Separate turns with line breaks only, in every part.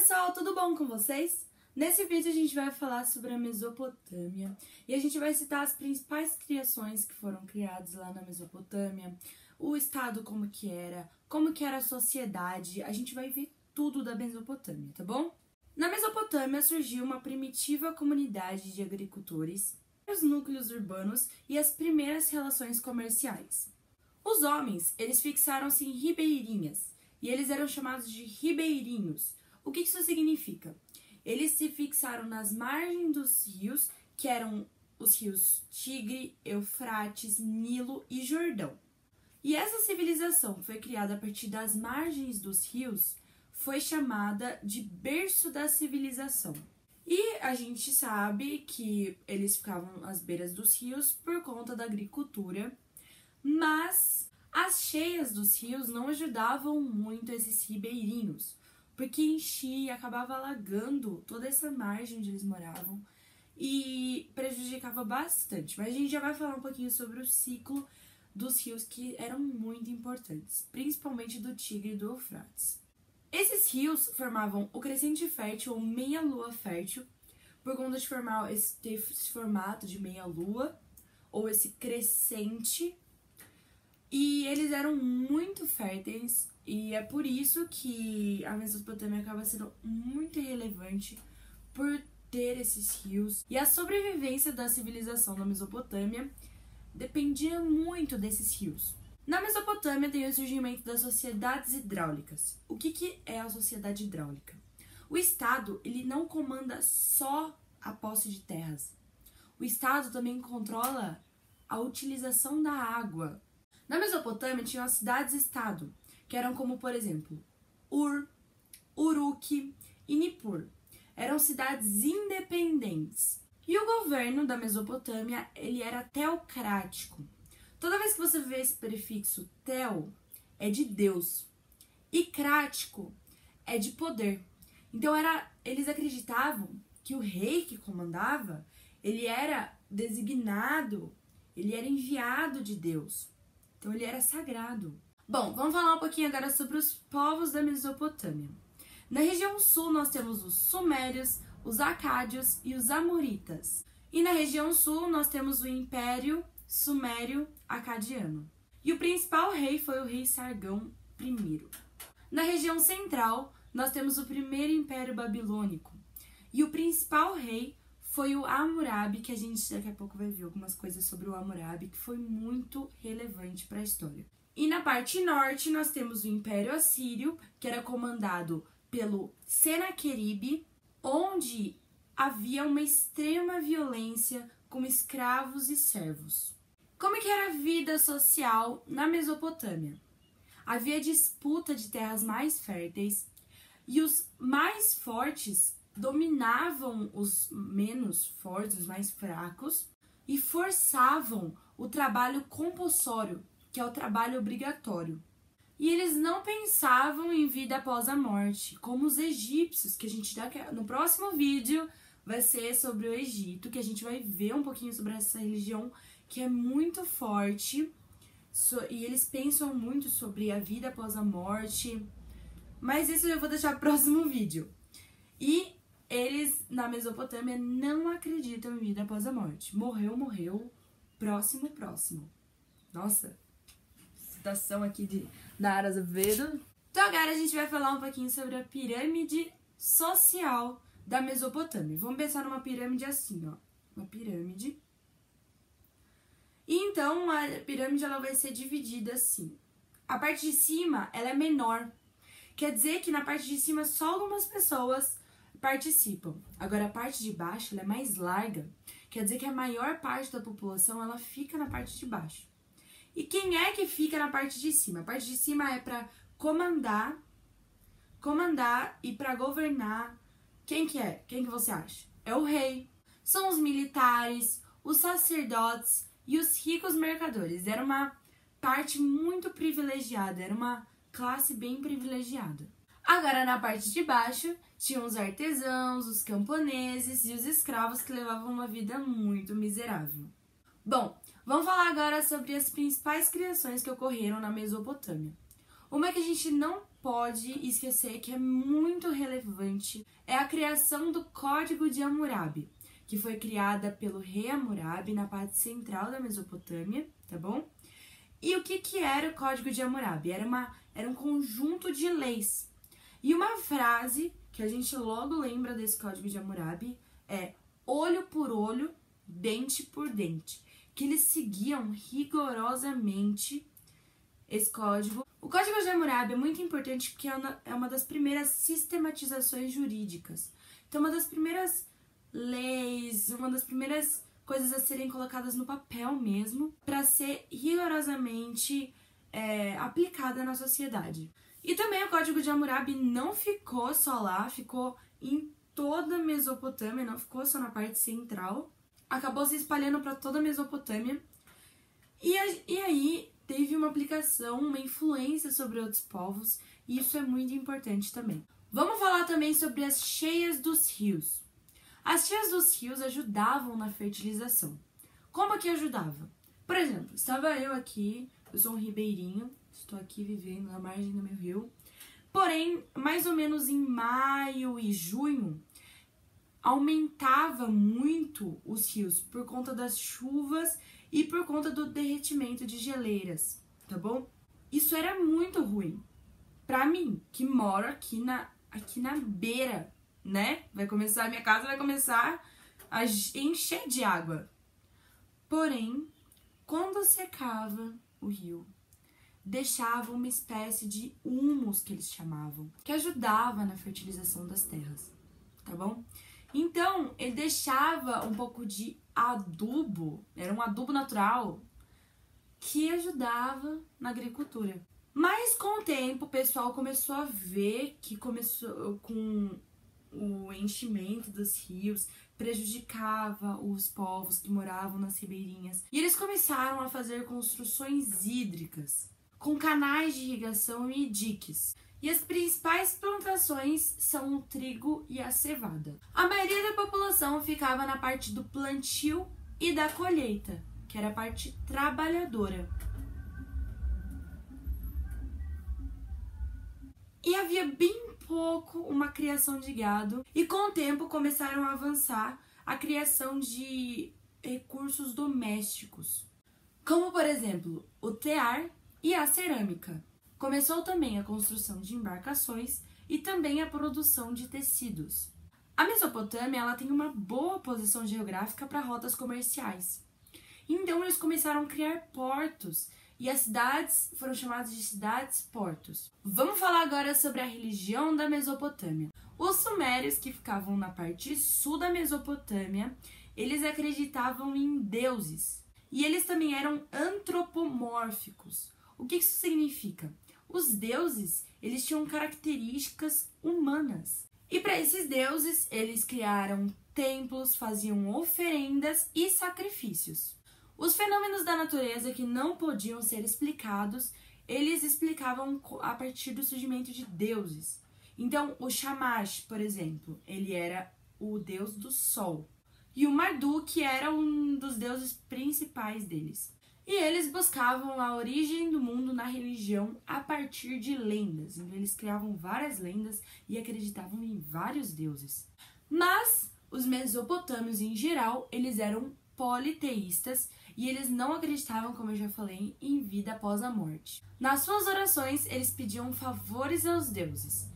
pessoal, tudo bom com vocês? Nesse vídeo a gente vai falar sobre a Mesopotâmia e a gente vai citar as principais criações que foram criadas lá na Mesopotâmia, o estado como que era a sociedade, a gente vai ver tudo da Mesopotâmia, tá bom? Na Mesopotâmia surgiu uma primitiva comunidade de agricultores, os núcleos urbanos e as primeiras relações comerciais. Os homens, eles fixaram-se em ribeirinhas e eles eram chamados de ribeirinhos. O que isso significa? Eles se fixaram nas margens dos rios, que eram os rios Tigre, Eufrates, Nilo e Jordão. E essa civilização foi criada a partir das margens dos rios, foi chamada de berço da civilização. E a gente sabe que eles ficavam às beiras dos rios por conta da agricultura, mas as cheias dos rios não ajudavam muito esses ribeirinhos, porque enchia e acabava alagando toda essa margem onde eles moravam e prejudicava bastante. Mas a gente já vai falar um pouquinho sobre o ciclo dos rios que eram muito importantes, principalmente do Tigre e do Eufrates. Esses rios formavam o crescente fértil ou meia-lua fértil, por conta de formar esse formato de meia-lua ou esse crescente. E eles eram muito férteis e é por isso que a Mesopotâmia acaba sendo muito relevante por ter esses rios. E a sobrevivência da civilização na Mesopotâmia dependia muito desses rios. Na Mesopotâmia tem o surgimento das sociedades hidráulicas. O que é a sociedade hidráulica? O Estado, ele não comanda só a posse de terras. O Estado também controla a utilização da água. Na Mesopotâmia tinham as cidades-estado, que eram como, por exemplo, Ur, Uruk e Nippur. Eram cidades independentes. E o governo da Mesopotâmia, ele era teocrático. Toda vez que você vê esse prefixo teo, é de Deus. E crático é de poder. Então eles acreditavam que o rei que comandava, ele era designado, ele era enviado de Deus. Então ele era sagrado. Bom, vamos falar um pouquinho agora sobre os povos da Mesopotâmia. Na região sul nós temos os sumérios, os acádios e os amoritas. E na região sul nós temos o Império Sumério Acadiano. E o principal rei foi o rei Sargão I. Na região central nós temos o primeiro Império Babilônico. E o principal rei foi o Hammurabi, que a gente daqui a pouco vai ver algumas coisas sobre o Hammurabi, que foi muito relevante para a história. E na parte norte nós temos o Império Assírio, que era comandado pelo Senaqueribe, onde havia uma extrema violência com escravos e servos. Como que era a vida social na Mesopotâmia? Havia disputa de terras mais férteis e os mais fortes dominavam os menos fortes, os mais fracos, e forçavam o trabalho compulsório, que é o trabalho obrigatório. E eles não pensavam em vida após a morte, como os egípcios, que a gente no próximo vídeo vai ser sobre o Egito, que a gente vai ver um pouquinho sobre essa religião que é muito forte, e eles pensam muito sobre a vida após a morte, mas isso eu vou deixar para o próximo vídeo. E eles, na Mesopotâmia, não acreditam em vida após a morte. Morreu, morreu. Próximo, próximo. Nossa, citação aqui da Ara Azevedo. Então agora a gente vai falar um pouquinho sobre a pirâmide social da Mesopotâmia. Vamos pensar numa pirâmide assim, ó. Uma pirâmide. E então a pirâmide ela vai ser dividida assim. A parte de cima, ela é menor. Quer dizer que na parte de cima só algumas pessoas participam. Agora a parte de baixo ela é mais larga, quer dizer que a maior parte da população ela fica na parte de baixo. E quem é que fica na parte de cima? A parte de cima é para comandar e para governar. Quem que é? Quem que você acha? É o rei. São os militares, os sacerdotes e os ricos mercadores. Era uma parte muito privilegiada, era uma classe bem privilegiada. Agora, na parte de baixo, tinham os artesãos, os camponeses e os escravos que levavam uma vida muito miserável. Bom, vamos falar agora sobre as principais criações que ocorreram na Mesopotâmia. Uma que a gente não pode esquecer que é muito relevante é a criação do Código de Hammurabi, que foi criada pelo rei Hammurabi na parte central da Mesopotâmia, tá bom? E o que era o Código de Hammurabi? Era um conjunto de leis. E uma frase que a gente logo lembra desse Código de Hammurabi é olho por olho, dente por dente, que eles seguiam rigorosamente esse código. O Código de Hammurabi é muito importante porque é uma das primeiras sistematizações jurídicas. Então, uma das primeiras leis, uma das primeiras coisas a serem colocadas no papel mesmo, para ser rigorosamente aplicada na sociedade. E também o Código de Hammurabi não ficou só lá, ficou em toda a Mesopotâmia, não ficou só na parte central, acabou se espalhando para toda a Mesopotâmia. E aí teve uma aplicação, uma influência sobre outros povos, e isso é muito importante também. Vamos falar também sobre as cheias dos rios. As cheias dos rios ajudavam na fertilização. Como que ajudava? Por exemplo, estava eu aqui, eu sou um ribeirinho, estou aqui vivendo na margem do meu rio, porém, mais ou menos em maio e junho, aumentava muito os rios por conta das chuvas e por conta do derretimento de geleiras, tá bom? Isso era muito ruim pra mim, que moro aqui na beira, né? Minha casa vai começar a encher de água. Porém, quando secava o rio, deixava uma espécie de humus, que eles chamavam, que ajudava na fertilização das terras, tá bom? Então, ele deixava um pouco de adubo, era um adubo natural, que ajudava na agricultura. Mas com o tempo, o pessoal começou a ver que começou com o enchimento dos rios, prejudicava os povos que moravam nas ribeirinhas. E eles começaram a fazer construções hídricas, com canais de irrigação e diques. E as principais plantações são o trigo e a cevada. A maioria da população ficava na parte do plantio e da colheita, que era a parte trabalhadora. E havia bem pouco uma criação de gado, e com o tempo começaram a avançar a criação de recursos domésticos, como por exemplo o tear e a cerâmica. Começou também a construção de embarcações e também a produção de tecidos. A Mesopotâmia ela tem uma boa posição geográfica para rotas comerciais. Então eles começaram a criar portos e as cidades foram chamadas de cidades-portos. Vamos falar agora sobre a religião da Mesopotâmia. Os sumérios, que ficavam na parte sul da Mesopotâmia, eles acreditavam em deuses. E eles também eram antropomórficos. O que isso significa? Os deuses, eles tinham características humanas. E para esses deuses, eles criaram templos, faziam oferendas e sacrifícios. Os fenômenos da natureza que não podiam ser explicados, eles explicavam a partir do surgimento de deuses. Então, o Shamash, por exemplo, ele era o deus do sol. E o Marduk era um dos deuses principais deles. E eles buscavam a origem do mundo na religião a partir de lendas. Então, eles criavam várias lendas e acreditavam em vários deuses. Mas os mesopotâmios, em geral, eles eram politeístas e eles não acreditavam, como eu já falei, em vida após a morte. Nas suas orações, eles pediam favores aos deuses.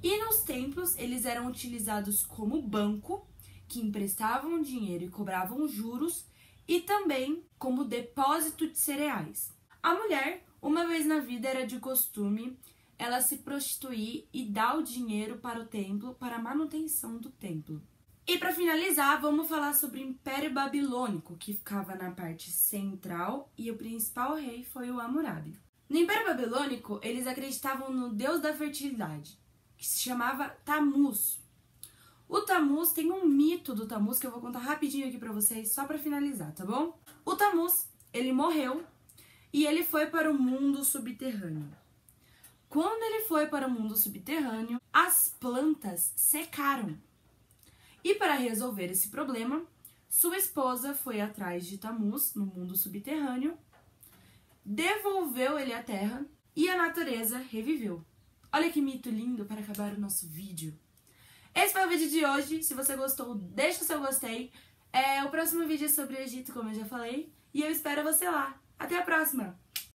E nos templos, eles eram utilizados como banco, que emprestavam dinheiro e cobravam juros, e também como depósito de cereais. A mulher, uma vez na vida, era de costume ela se prostituir e dar o dinheiro para o templo, para a manutenção do templo. E para finalizar, vamos falar sobre o Império Babilônico, que ficava na parte central, e o principal rei foi o Hammurabi. No Império Babilônico, eles acreditavam no deus da fertilidade, que se chamava Tammuz. O Tammuz, tem um mito do Tammuz que eu vou contar rapidinho aqui pra vocês, só pra finalizar, tá bom? O Tammuz, ele morreu e ele foi para o mundo subterrâneo. Quando ele foi para o mundo subterrâneo, as plantas secaram. E para resolver esse problema, sua esposa foi atrás de Tammuz no mundo subterrâneo, devolveu ele à terra e a natureza reviveu. Olha que mito lindo para acabar o nosso vídeo. Esse foi o vídeo de hoje. Se você gostou, deixa o seu gostei. O próximo vídeo é sobre o Egito, como eu já falei. E eu espero você lá. Até a próxima!